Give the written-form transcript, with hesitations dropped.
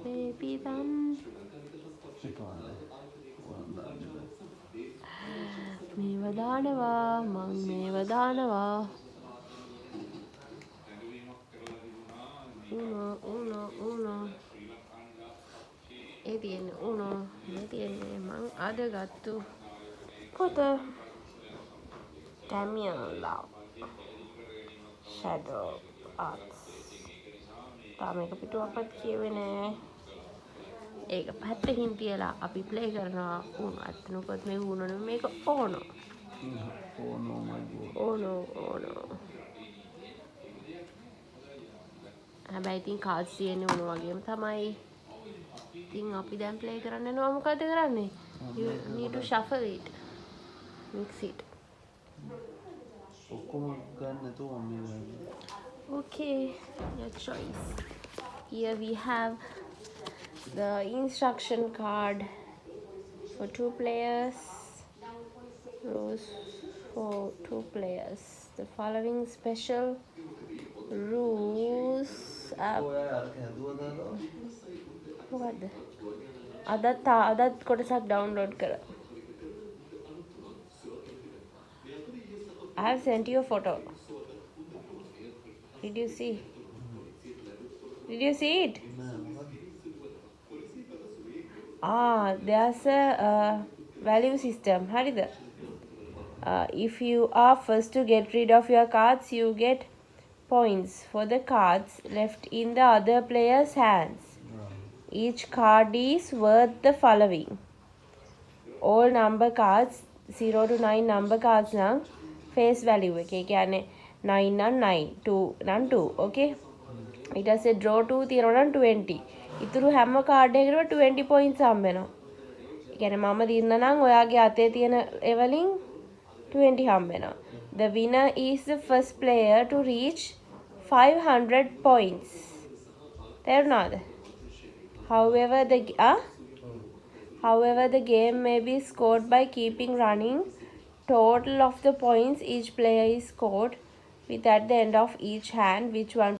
baby thumb. මේව දානවා මං මේව දානවා උනෝ ඒ තියෙන්නේ උනෝ මේ තියෙන්නේ මං අද ගත්තු පොත Tamil Love Shadow Arts තාම එක පිටුවක්වත් කියුවේ නෑ ඒක පැත්තකින් තියලා අපි ප්ලේ කරනවා උනෝ අතනකොත් මේ උනෝ නෙමෙයි මේක ඕනෝ හැබැයි ඉතින් කාඩ්ස් තියෙන්නේ උනෝ වගේම තමයි ඉතින් අපි දැන් ප්ලේ කරන්න යනවා මොකද කරන්නේ you need to shuffle it mix it ඔක්කොම ගන්න නැතුව මම okay your choice here we have the instruction card for 2 players rules for 2 players the following special rules මොකද්ද අදත් කොටසක් download කරා I have sent you a photo. Did you see? Did you see it? There's a value system. Harida. If you are first to get rid of your cards, you get points for the cards left in the other player's hands. Each card is worth the following. All number cards, 0 to 9 number cards now. face value එකේ කියන්නේ 9 නම් 9 2 නම් 2 okay ඊට පස්සේ draw 2 තියනවා නම් 20 ඉතුරු හැම කාඩ් එකකටම 20 points හම්බ වෙනවා ඒ කියන්නේ මම දින්න නම් ඔයාගේ අතේ තියෙන එවලින් 20 හම්බ වෙනවා the winner is the first player to reach 500 points තේරුණාද however the game may be scored by keeping running total of the points each player is scored with at the end of each hand which one